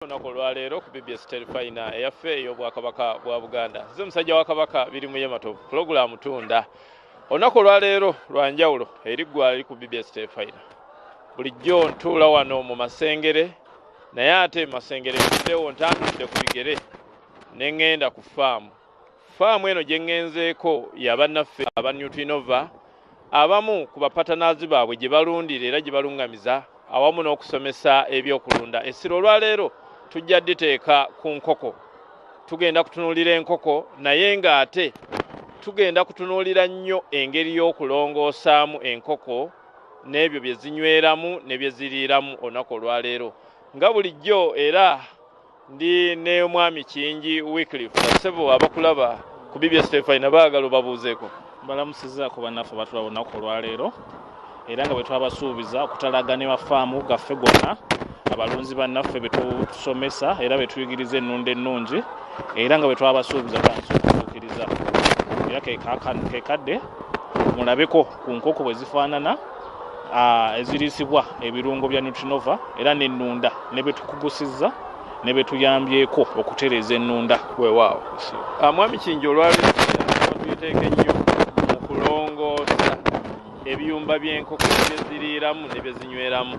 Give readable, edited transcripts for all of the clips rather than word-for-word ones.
Olunaku lwaleero ku BBS Terefayina eyaffe ey'Obwakabaka bwa Buganda. Nze musajja wa Kabaka birimu Yematovu pulogulaamu tunda. Olunaku lwaleero lwa njawulo eriggwa liri ku BBS Terefayina. Bulijjo ntuula wano mu Masengere naye ate Masengere ntuddewo ntambudde ku bigere ne ŋŋenda ku faamu. Faamu eno gye ŋŋenzeeko ya bannaffe aba Nutrinova abamu ku bapatanazi baabwe gye balundira era gye baluŋŋamiza awamu n'okusomesa ebyokulunda. Essiro olwaleero tujja diteeka ku nkoko. Tugenda kutunuulira enkoko naye ng'ate tugenda kutunuulira nnyo engeri y'okulongoosaamu enkoko n'ebyo bye zinyweramu ne bye ziriiramu olunaku olwaleero. Nga bulijjo era ndi ne Mwami Kingi Wycliffe Ssebo abakulaba ku BBS Terefayina baagala obabuuzeeko. Balamusizaako bannaffe batulaba olunaku olwaleero era nga bwe twabasuubiza okutalagana amafaamu gaffe gonna abalunzi bannaffe be tusomesa era be tuyigiriza ennunda ennungi era nga bwe twabasuubiza okutuukiriza era kekadde mulabeko ku nkoko bwe zifaanana eziriisibwa ebirungo bya Nutrinova era n'ennunda ne be tukugusizza ne be tuyambyeko okutereeza ennunda. Weewaawo. Mwami Kingi olwaleero tuyiteeke nnyo mu kulongoosa ebiyumba by'enkoko bye ziriiramu ne bye zinyweramu.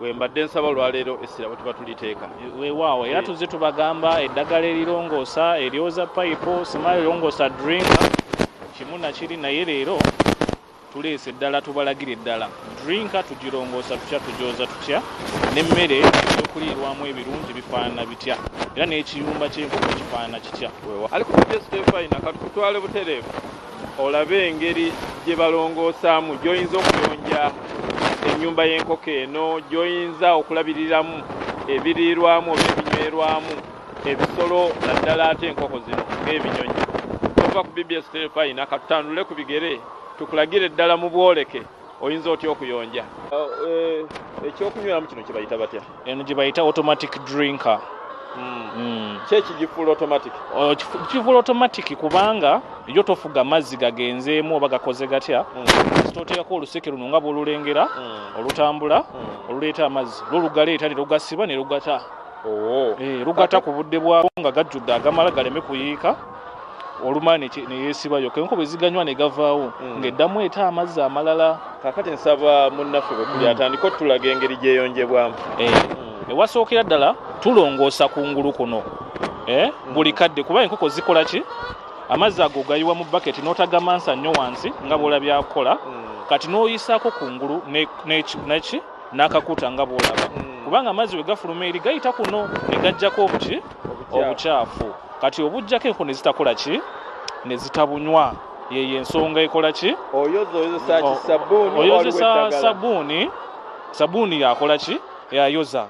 We mbadde nsaba olwaleero essira bwe tuba tuliteeka. Weewaawo era tuzze tubagamba eddagala erirongoosa eryoza payipo simaali erirongoosa drinka kimu nakiri naye leero tuleese eddala tubalagira eddala drinka tugirongoosa tutya tugyoza tutya n'emmere ebyokuliirwamu ebirungi bifaanana bitya era n'ekiyumba ky'enkoko kifaanana kitya. Ali ku BBS Terefayina katutwale butereevu olabe engeri gye balongoosaamu gy'oyinza okuyonja ennyumba y'enkoko eno gy'oyinza okulabiriramu ebiriirwamu oba ebinywerwamu ebisolo naddala ate enkoko zino ng'ebinyonyi. Ova ku BBS Terefayina katutandule ku bigere tukulagire ddala mu bwoleke oyinza otya okuyonja. Ekyokunyweramu kino kye bayita batya? Eno gye bayita automatic drinker. Kyeki gifuula automatic? Kifuula automatic kubanga yo tofuga mazzi gagenzeemu oba gakoze gatya toteekako oluseke luno nga bw'olulengera olutambula oluleeta amazzi lugaleeta ne lugasiba ne lugata. Lugata ku budde bwabo nga gajjudde agamala galeme kuyiika olumala ne yeesibayo kenko bwe ziganywa ne gavaawo ng'eddamu eta amazzi amalala. Kaakati nsaba munnaffe bwe tuli atandika otulaga engeri gyeyonjebwamu. Ewasookera ddala tulongoosa kungulu kuno buli kadde kuba enkoko zikola ki amazzi ago gayiwa mu baketi n'otagamansa nnyo wansi nga bw'olabye akola kati n'oyisaako kungulu neki n'akakuta nga bw'olaba kubanga amazzi we gafuluma eri gayita kuno ne gajjako obukyafu kati obujjako enko ne zitakola ki ne zitabunywa yeyo ensonga ekola ki oyozesa sabuuni yakola ki yayoza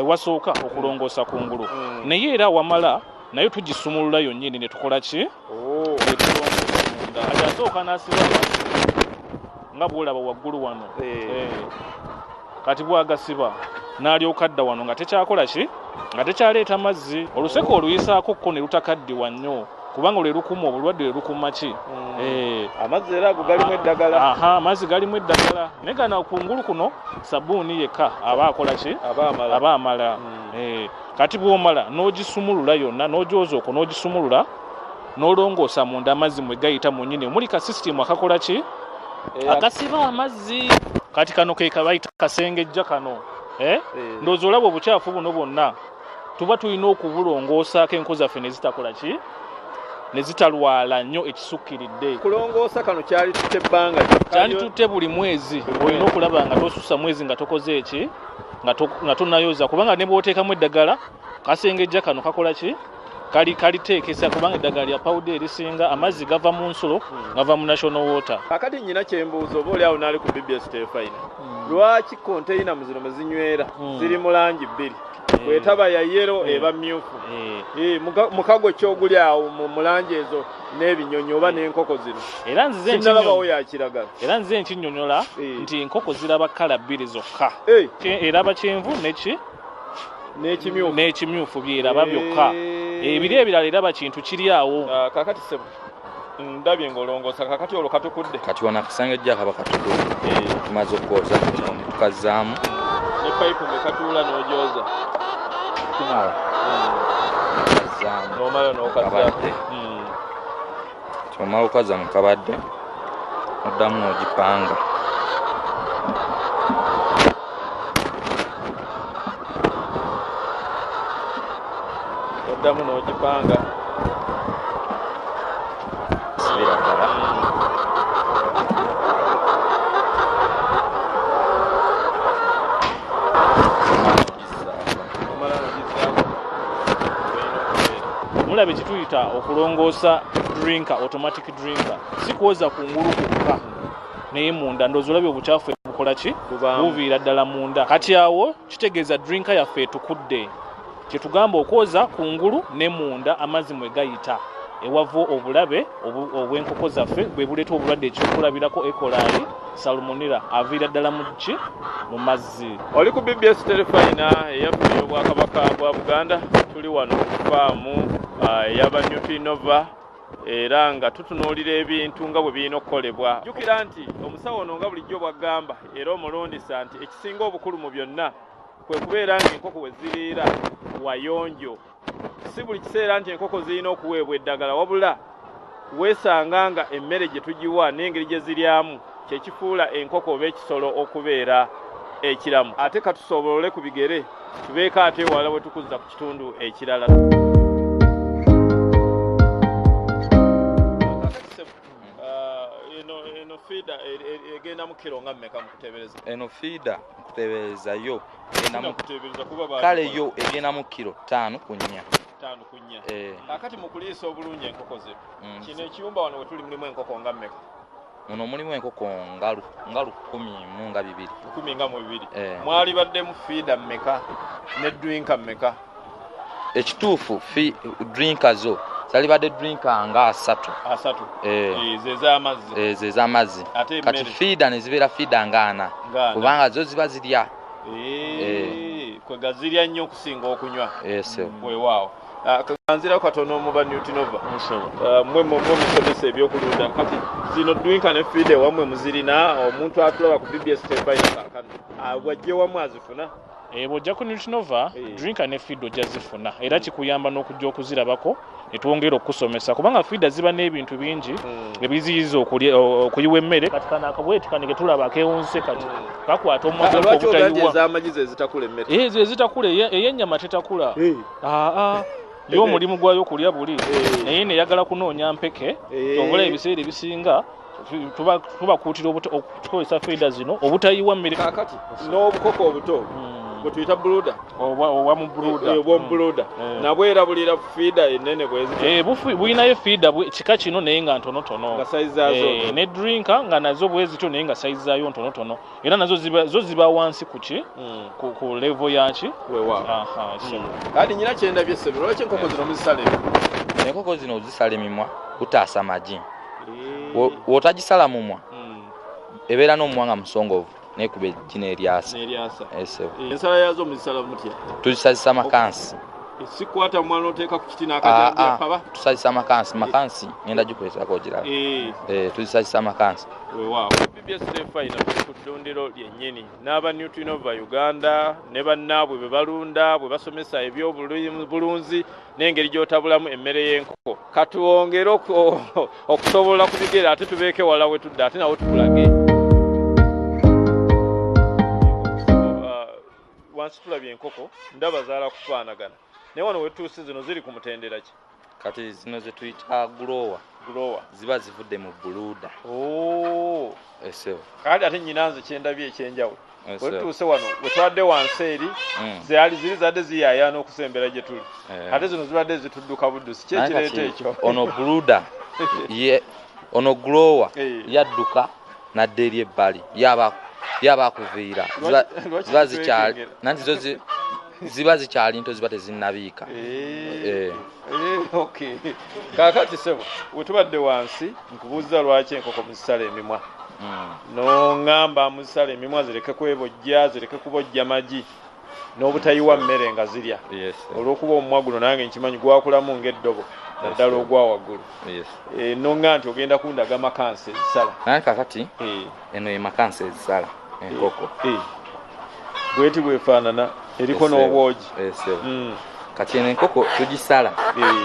wasooka okulongoosa kungulu naye era wamala naye tugisumulula yonnyini ne tukola ki netulongoosa munda ati asooka n'asiba nga bw'olaba waggulu wano kati bw'agasiba n'alyoka adda wano nga tekyakola ki nga tekyaleeta mazzi oluseke oluyisaako kko ne lutakaddiwa nnyo kubanga lwe lukuma obulwadde lwe lukuma ki amazzi era ago galimu eddagala. Amazzi galimu eddagala naye gana kungulu kuno sabuuni yekka aba akola ki aba amala. Kati bw'omala n'ogisumulula yonna n'ogyoza okwo n'ogisumulula n'olongoosa munda amazzi mwe gayita mu nnyini muli ka sisitimu akakola ki akasiba amazzi. Kati kano ke kabayita kasengejja kano ndowooza olaba obukyafu buno bwonna tuba tulina okubulongoosaako enko zaffe ne zitakola ki ne zitalwala nnyo ekisukkiridde. Kulongoosa kano kyali tutte ebbanga kyali tutte buli mwezi olina okulaba nga tosusa mwezi nga tokoze eki nga tonayoza kubanga ne bw'oteekamu eddagala kasengejja kano kakola ki kaliteekesa kubanga eddagala lya pawuda erisinga amazzi gava mu nsulo gava mu national water. Kakati nnyina kyembuuza oba oli awo naali ku BBS Terefayina lwaki konteyina mu zino mwe zinywera ziri mu langi bbiri bwetaba ya yero eba myufu mukago kyoguli awo mu langi ezo n'ebinyonyi oba n'enkoko zino era nzize nalabawo yakiragala era nzize nkinyonyola nti enkoko ziraba kala bbiri zokka eraba kyenvu n'ekimyufu byeraba byokka ebiri ebirala eraba kintu kiri awo. Kakati Ssebo ndabye ng'olongoosa kakati olwo katukudde kati wano akasangejja kaba katukudde tumaze okwoza tukazzaamu ne payipu ng'ekatuula n'ogyoza. mala nomala n'okazzaako omala okaza mu kabadde oddamu n'ogipanga oddamu n'ogipanga sibira ddala mulabe kituyita okulongoosa drinker, automatic drinker si kwoza kungulu kukka naye munda ndoozi olabye obukyafu bukola ki buviira ddala munda kati awo kitegeeza drinker yaffe etukudde kyetugamba okwoza kungulu ne munda amazzi mwe gayita ewava obulabe obw'enkoko zaffe bwe buleeta obulwadde ekyokulabirako ekolayi salmonella aviira ddala mu ki mu mazzi. Oli ku BBS Terefayina eyaffe y'Obwakabaka bwa Buganda tuli wano ku faamu ey'aba Nutinova era nga tutunuulira ebintu nga bwe birina okukolebwa. Jjukira nti omusawo ono nga bulijjo bw'agamba era omulondisa nti ekisinga obukulu mu byonna kwe kubeera ng'enkoko we ziriira wayonjo. Si buli kiseera nti enkoko zirina okuweebwa eddagala wabula weesanga nga emmere gye tugiwa n'engeri gye ziryamu kyekifuula enkoko oba ekisolo okubeera ekiramu. Ate katusobolole ku bigere tubeeko ate ewala bwe tukuzza ku kitundu ekirala. Eno fiida egenda mu kiro nga mmeka mu kuteebereza? Eno fiida nkuteeberezayo kuba kale yo egenda mu kiro 5 ku 4. 5 ku 4. Kakati mu kuliisa obulungi enkoko ze kino ekiyumba wano we tuli mulimu enkoko nga mmeka? Muno mulimu enkoko nga 10 nga 2. 10 nga mu 2. Mwali baddemu fiida mmeka ne drinker mmeka? Ekituufu drinker zo zali badde drinker nga 3. 3. Ze z'amazzi. Kati fiida ne zibeera fiida nga 4 kubanga zo ziba zirya. Kwe gazirya nnyo okusinga okunywa. Weewaawo. Kaganzirako katono omuba Nutinova. Mmwe musomesa ebyokulunda kati zino drinker ne fiida wamwe muzirina omuntu atulaba ku BBS Terefayina kaakano wajje wamu azifuna? Bw'ojja ku Nutinova drinker ne fiida ojja zifuna era kikuyamba n'okujja okuzirabako netwongera okusomesa kubanga fiida ziba n'ebintu bingi ebiziyiza okuyiwa emmere kati kana akabweti kanige tulaba akewunse kati kakwata omwoyo obutayiwa ez'amagizi ezitakula emmere ezo ezitakula ey'ennyama tetakula yo omulimu gwayo kulya buli naye neyagala kunoonya mpeke tongola ebiseera ebisinga tubakuutira okukozesa fiida zino obutayiwa mmere kakati n'obukoko obuto bwe tuyita buluda obwomubuluda nabwo erabulira fiida ennene bwezityo bulinayo fiida kika kino naye nga ntonotono ne drinker nga nazo bwezityo naye nga sayizi zaayo ntonotono era nazo zo ziba wansi kuki ku level yaki kati nyina kyendabye essebyo lwaki enkoko zino muzisala enkoko zino ozisala emimwa utaasa magi wotagisala mumwa ebeera n'omumwa nga musongovu nekube kino eryasa ensala yazo muzisala mutya? Tuzisazisa makansi sikwata mwana oteeka ku kiti n'akajjapaba tusazisa makansi ngenda gikozesako ogiraba tuzisazisa makansi. Weewaawo BBS Terefayina tuli ku ddundiro lyennyini n'aba Nutinova Uganda ne bannaabwe bwe balunda bwe basomesa ebyobulunzi n'engeri gy'otabulamu emmere y'enkoko katuwongere okusobola ku bigere ate tubeeke wala we tudda ate nawo tukulage. Wansi tulabye enkoko ndaba zaala kufaanagana naye wano wetuuse zino ziri ku mutendera ki? Kati zino ze tuyita grower ziba zivudde mu buluda. Kati ate nyinanze kyendabye ekyenjawulo wetuuse wano wetwadde wansi eri ziri zadde ziyayaana okusembera gye tuli ate zino zibadde zitudduka buddusi kyekireeta ekyo? Ono buluda ono grower yadduka nadde eri ebbali yabakuviira ziba zikyali nanti zo ziba zikyali nto ziba tezinnabiika. Kaakati sebo wetubadde wansi nkubuuza lwaki enkoko muzisala emimwa n'oŋŋamba muzisala emimwa zireke kwebojja zireke kubojja magi n'obutayiwa mmere nga zirya olw'okuba omumwa guno nange nkimanyi gwakulamu ng'eddobo naddala ogwa waggulu n'oŋŋa nti ogenda kundaga makansi ezisala naye kakati eno ye makansi ezisala enkoko bweti bwefaanana eriko n'obwogi kati eno enkoko tugisala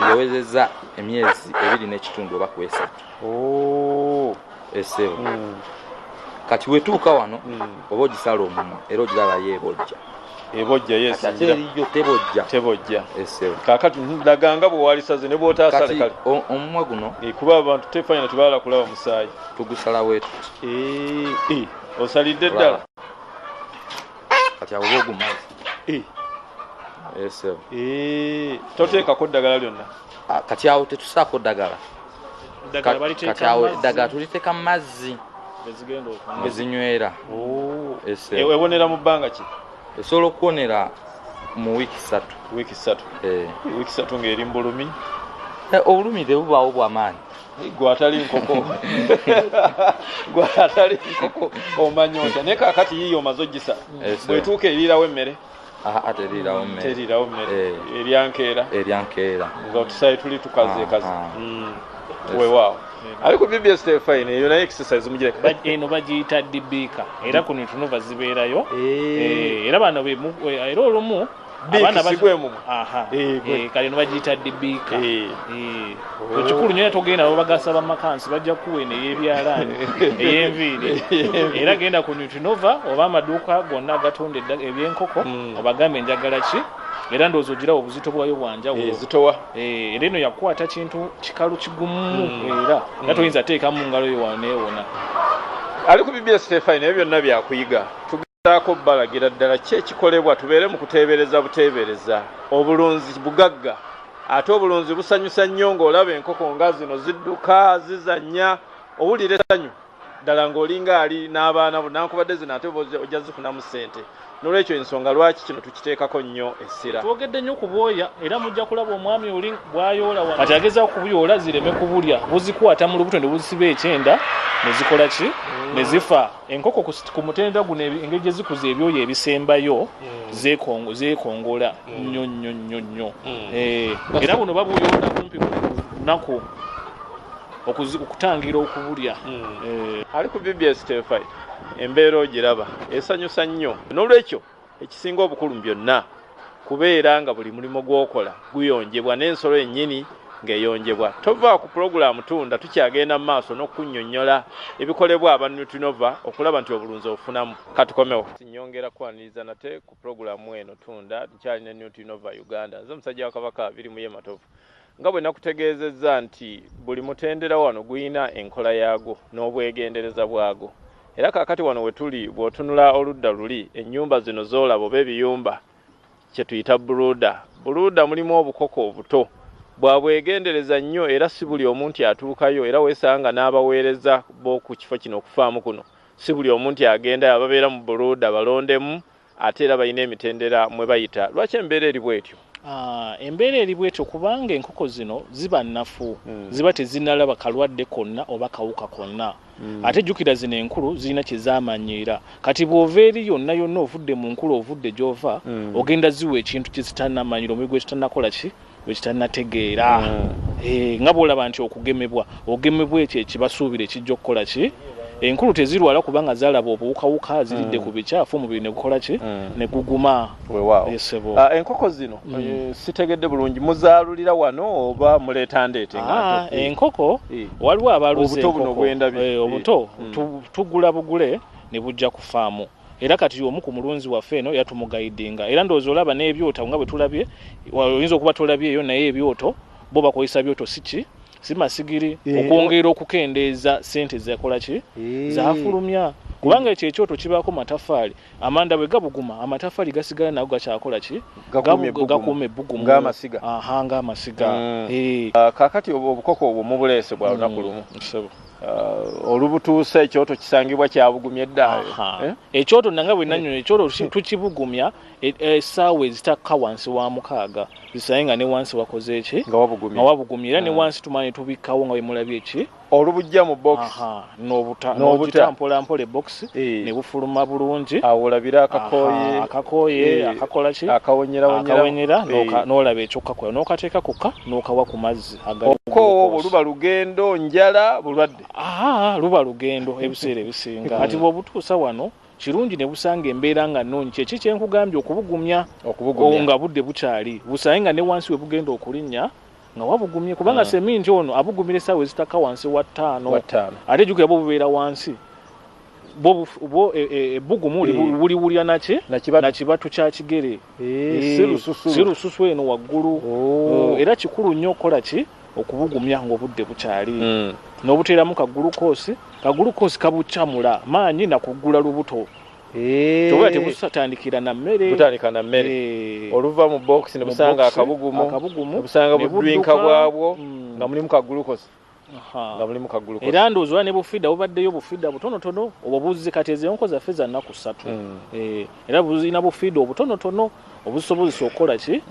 yawezezza emyezi 2 n'ekitundu oba ku 3 esebo kati wetuuka wano oba ogisala omumwa era ogiraba ebojja yo tebojja esebo kakati ndaganga bwe walisaze ne bw'otaasale kale omumwa guno kuba abantu tefanya tebala kulaba musaayi tugusala wetu osalidde ddala kati abo bogumazi esebo toteekako ddagala lyonna kati awo tetusaako ddagala kati awo eddagala tuliteeka mu mazzi ezinywera ewonera mu bbanga ki esobola okuwonera mu wiiki 3 wiiki 3 ng'eri mbulumi obulumi tebubaawo bw'amaanyi gwe atali nkoko omanyi otya naye kaakati yiyo omaze ogisa bwetuuka eriirawo emmere teriirawo mmere eryankeera nga otusayi tuli tukazeekaze weewaawo ali ku BBS Telefine eyo naye exercise mugireka eno bagiyita dibiika era kuno tunova zibeerayo era bano era olumu kale no bagiyita dibiika ekikulu nyo togenda bagasaba makansi bajja kuwena ey'ebyalaani ey'enviiri era genda ku Nutrinova oba amaduuka gonna agatunda ebyenkoko obagambe enjagala ki era ndowooza ogirawo obuzito bwayo bwanjawulo era eno yakwata kintu kikalu kigumu era toyinza teekamu ngalo yo waneewona ali ku BBS Telefine ebyo byonna byakuyiga tugezaako balagira ddala ki ekikolebwa tubeere mu kuteebereza buteebereza obulunzi bugagga ate obulunzi busanyusa nnyo ng'olaba enkoko nga zino zidduka zizannya owulira essanyu ddala ng'olinga ali n'abaana bo nankubadde zino ate ojja zifunamu ssente n'olwekyo ensonga lwaki kino tukiteekako nnyo essira twogedde nnyo ku bwoya era mujja kulaba omwami oli bw'ayoola kati agezaako kubuyoola zireme kubulya buzikwata mu lubuto ne buzisiba ekyenda ne zikola ki ne zifa enkoko ku mutenda guno engeri gye zikuza ebyoya ebisembayo zeekongola nnyo era buno babuyoola kumpi lunaku okutangira okubulya ali ku BBS Telefine embeera ogiraba esanyusa nnyo n'olwekyo ekisinga obukulu byonna kubeera nga buli mulimo gw'okola guyonjebwa n'ensolo ennyini ng'eyonjebwa tova ku pulogulaamu tunda tukyagenda mu maaso n'okunnyonnyola ebikolebwa aba Nutrinova okulaba nti obulunzi obufunamu katukomewo nyongera kwaniriza nate ku pulogulaamu eno tunda nkyali ne Nutrinova Uganda nze musajja wa Kabaka biri mu Yematovu nga bwe nakutegeezezza nti buli mutendera wano guyina enkola yaagwo n'obwegendereza bwagwo era kaakati wano we tuli bw'otunula oludda luli ennyumba zino z'olaba oba ebiyumba kye tuyita buluuda mulimu obukoko obuto bwabwegendereza nnyo era si buli omuntu atuukayo era weesanga n'abaweereza b'oku kifo kino okufaamu kuno si buli omuntu agenda ababeera mu buluuda balondemu ate era balina emitendera mwe bayita lwaki embeera eri bwetyo embeera eri bwetyo kubanga enkoko zino ziba nnafu ziba tezinalaba kalwadde konna oba kawuka konna ate jjukira zino enkulu zirina kye zaamanyiira kati bw'ova eri yonna ovudde mu nkulu ovudde gy'ova ogenda ziwa ekintu kye zitannamanyira omubiri gwe kitannakola ki gwe kitannategeera nga bw'olaba nti okugemebwa ekyo ekibasuubira ekijja okukola ki enkulu tezirwala kubanga zalaba obuwukawuka ziridde ku bikyafu omubiri ne gukola ki ne guguma esebo enkoko zino sitegedde bulungi muzaalulira wano oba muleeta ndeete enkoko waliwo abaluze obuto tugula bugule ne bujja ku faamu era kati omu ku mulunzi waffe eno yatumugayidinga era ndowooza olaba n'ebyoto nga bwe tulabye oyinza okuba tulabyeyo naye ebyoto bo bakozesa byoto si masigiri okwongera okukendeeza sente zakola ki zafulumya kubanga ekyo ekyoto kibaako mataffaali amanda bwe gabuguma amatafaali gasigala nago gakyakola ki gakuuma ebbugumu ng'amasiga kaakati obukoko obwo mubuleese bwa lunaku lumu olubutuusa ekyoto kisangibwa kyabugumya eddaayo ekyoto nanga bwe nanyonyo ekyoto tukibugumya essaawa ezitakka wansi wa 6 zisaye nga ne wansi wakoze eki nga wabugumya era ne wansi tumanyi tubikkawo nga bwemulabye eki olubujja mu box n'obuta mpolampola ebox ne bufuluma bulungi awo olabira akakooye akakola ki akawonyera n'olaba ekyokkakola n'okateeka kokka n'okawa ku mazzi okoowo luba lugendo njala bulwadde luba lugendo ebiseera ebisinga ati bw'obutuusa wano kirungi ne busanga embeera nga nnungi kyeki kyenkugambye okubugumya nga budde bukyali busaye nga ne wansi we bugenda okulinnya nga wabugumye kubanga seminti ono abugumira essaawa ezitaka wansi wa 5 ate jjukira bo bubeera wansi bo ebbugumu buliwulira nakibatu kya kigere si lususu eno waggulu era kikulu nnyo okukola ki okubugumya ng'obudde bukyali n'obuteeramu kagulukoosi kabucamula maanyi nakuggula lubuto toba tebusatandikira na mmere butandika na mmere oluva mu box ne busanga akabugumu busanga budwinka bwabwo nga mulimu kagulukoosi nga mulimu kagulukoosi era ndowooza ne bufida bubaddeyo bufida butonotono obwo buzzi kati ezo enko zaffe za nnaku 3 era buzina bufida obutonotono obusobozesa okukola ki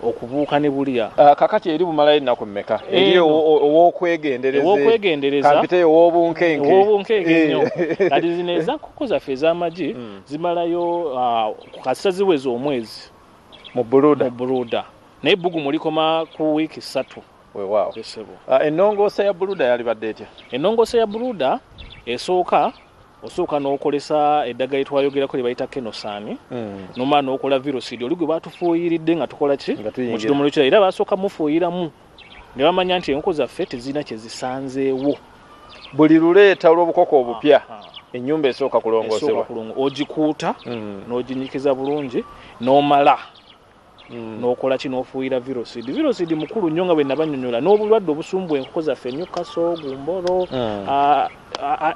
okubuuka ne bulya kakati eri bumalayo ennaku mmeka eri owokwegendereza kampite owobunkenke nnyo kati zino ezankoko zaffe ez'amagi zimalayo kasita ziweza omwezi mu buluda naye ebbugumu likoma ku wiiki 3 weewaawo ennongoosa ya buluda yalibadde etya ennongoosa ya buluda osooka n'okolesa eddagala twayogerako lye bayita kenosaani nomala n'okola virosidi oli gwe baatufuuyiridde nga tukola ki mu kidomolo kira era basooka mufuuyiramu ne bamanya nti enkoko zaffe tezirina kye zisanzeewo buli luleeta olw'obukoko obupya ennyumba esooka kulongoosebwa ogikuuta n'oginyikiza bulungi n'omala n'okola ki n'ofuuyira virosidi mukulu nnyo nga bwe nabanyonyola n'obulwadde obusumbu enkoko zaffe Newcastle gumboro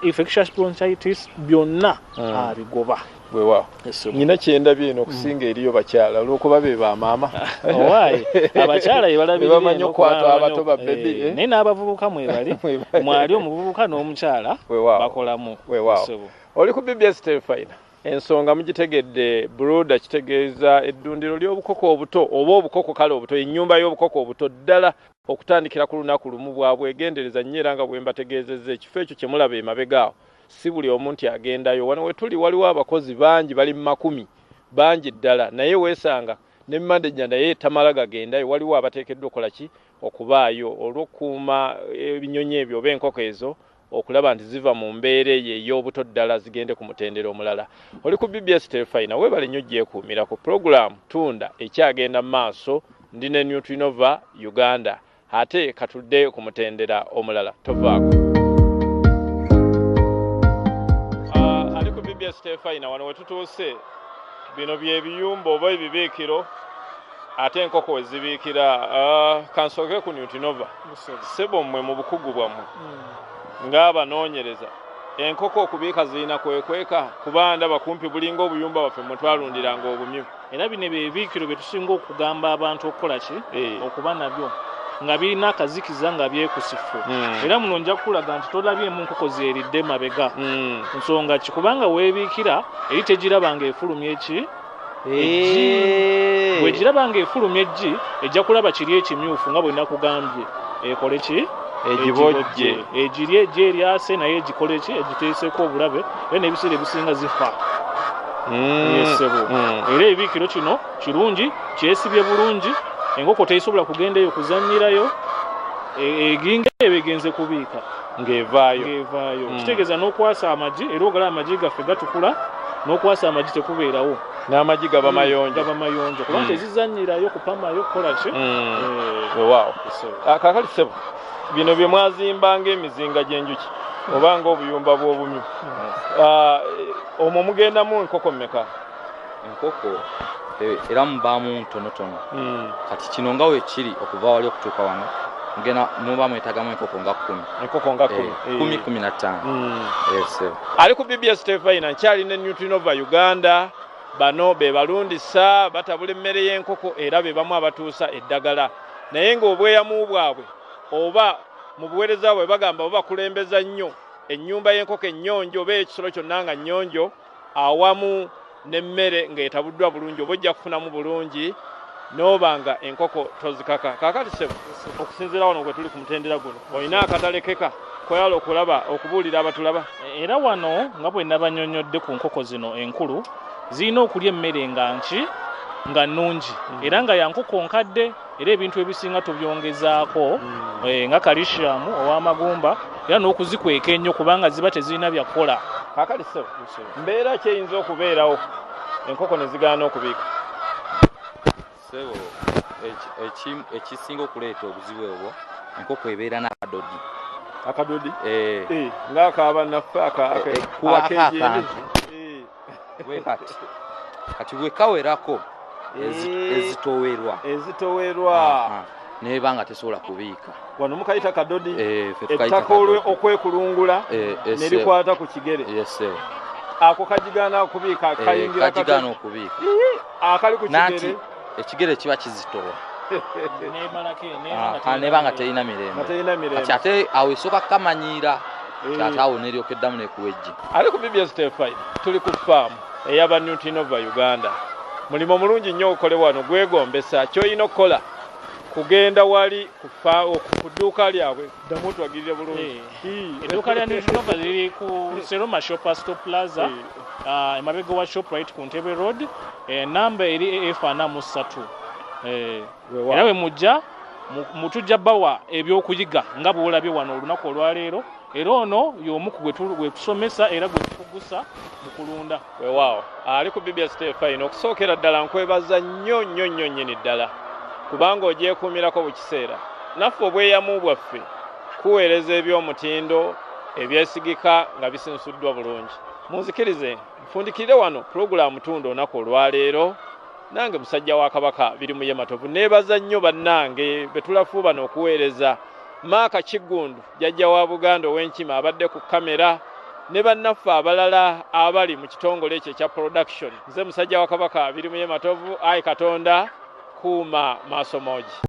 infectious bronchitis byonna abigoba weewaawo nyina kyendabye eno okusinga eriyo bakyala olw'okuba be bamaama owaayi abakyala bebamanyi okwata abato babebi naye n'abavubuka mwebali mwali omuvubuka n'omukyala bakolamu weewaawo oli ku BBS Terefayina ensonga mugitegedde broda kitegeeza eddundiro ly'obukoko obuto oba obukoko kale obuto ennyumba y'obukoko obuto ddala okutandikira ku lunaku lumu bwabwegendereza nnyo era nga bwe mbategeezezza ekifo ekyo kye mulaba emabegaawo si buli omu nti agendayo wano we tuli waliwo abakozi bangi bali mu makumi bangi ddala naye weesanga ne manager naye tamala gagendayo waliwo abateekeddwa okukola ki okubaayo olw'okukuuma ebinyonyi ebyo oba enkoko ezo okulaba nti ziva mu mbeera eyo ey'obuto ddala zigende ku mutendera omulala oli ku BBS Terefayina weebale nnyo gyekuumira ku purogulaamu tunda ekyagenda mu maaso ndi ne Nutrinova Uganda ate katudde ku mutendera omulala tovaako ali ku BBS Terefayina wano we tutuuse bino by'ebiyumba oba ebibiikiro ate enkoko we zibiikira kansooke ku Nutrinova ssebo mmwe mu bukugu bwammwe ng'abanoonyereza enkoko okubiika zirina kwekweka kuba ndaba kumpi bulinga obuyumba baffe mwe twalundiranga obumyu era bino ebibiikiro bye tusinga okugamba abantu okukola ki okuba nabyo nga birina akazikiza nga byekusifu era muno nja kukulaga nti tolabyemu nkoko zeeridde mabega nsonga ki kubanga weebiikira eri tegiraba nga efulumya eki bwe giraba nga efulumya eggi ejja kulaba kiri ekimyufu nga bwe nakugambye ekole ki egibojje egiri ejje eryase naye egikole ki egiteeseko obulabe era n'ebiseera ebisinga zifa yesebo era ebibiikiro kino kirungi kyesibye bulungi enkoko teyisobola kugendayo kuzannyirayo eginga ebegenze kubiika ng'evaayo kitegeeza n'okwasa amagi era ogala amagi gaffe gatukula n'okwasa amagi tekubeerawo n'amagi gaba mayonjo kubanga tezizannyirayo kupamayo kukola ki weewaawo kaakali ssebo bino bye mwazimbanga emizinga gy'enjuki oba ng'obuyumba bw'obumyu omwo mugendamu enkoko mmeka enkoko era mubaamu ntonotono kati kino nga we kiri okuva wali okutuuka wano mugenda muba mwetagamu enkoko nga 10 15 ali ku BBS Terefayina nkyali ne Nutrinova Uganda bano be balundisa batabula emmere y'enkoko era be bamu abatuusa eddagala naye ng'obweyamu bwabwe oba mu buweereza bwe bagamba bakulembeza nnyo ennyumba y'enkoko ennyonjo oba ekisolo kyonna nga nnyonjo awamu n'emmere ng'etabuddwa bulungi oba ojja kufunamu bulungi n'oba nga enkoko tozikaka kaakati ssebo okusinziira wano gwe tuli ku mutendera guno olina akatalekeka kweyala okulaba okubuulira abatulaba era wano nga bwe nabanyonyodde ku nkoko zino enkulu zirina okulya emmere nga nnungi era nga ya nkoko nkadde era ebintu ebisinga tubyongezaako nga calcium ow'amagumba era n'okuzikweka ennyo kubanga ziba tezirina byakukola. Kakali ssebo mbeera ki eyinza okubeerawo enkoko ne zigaana okubiika? Ssebo ekisinga okuleeta obuzibu obwo enkoko ebeera n'akadodi. Akadodi? Ng'akaaba naffe akantu kati bwe kawerako ezitowerwa neba nga tesobola kubiika. Wano mukayita kadodi ettaka okwekulungula ne likwata ku kigere. Ako kagigaana okubiika kayingira kagigaana okubiika akali ku kigere ekigere kiba kizitowa neba nga terina mirembe kati ate awo esooka kukamanyiira ate awo neryokeddamu nekuwejji. Ali ku BBS Telefine tuli ku faamu ey'aba Newtonova Uganda. Mulimo mulungi nnyo okolebwa wano gwegombesa ky'olina okukola kugenda wali ku dduuka lyabwe ddamu otwagirire bulungi. Edduuka lya Newtonova liri ku Seroma Shoppers Stop Plaza emabega wa Shoprite ku Ntebe Road. Namba eri F43. Era we mujja mutujja bawa ebyokuyiga nga bw'olabye wano olunaku olwaleero. Era ono y'omu ku gwe tusomesa era gwe tufugusa mu kulunda. Weewaawo ali ku BBS Telefine okusookera ddala nkwebaza nnyo nnyini ddala kubanga ogyekuumirako buli kiseera. Naffe obweyamu bwaffe kuweereza eby'omutindo ebyesigika nga bisinsuddwa bulungi. Munzikirize nfundikirire wano pulogulaamu Tunda olunaku olwaleero. Nange musajja wa Kabaka biri mu Yematovu neebaza nnyo bannange betulafuuba n'okuweereza. Maaka Kiggundu jjajja wa Buganda ow'Enkima abadde ku kamera ne bannaffe abalala abali mu kitongole ekyo ekya production. Nze musajja wa Kabaka biri mu Yematovu. Ayi Katonda kuuma maaso moogi.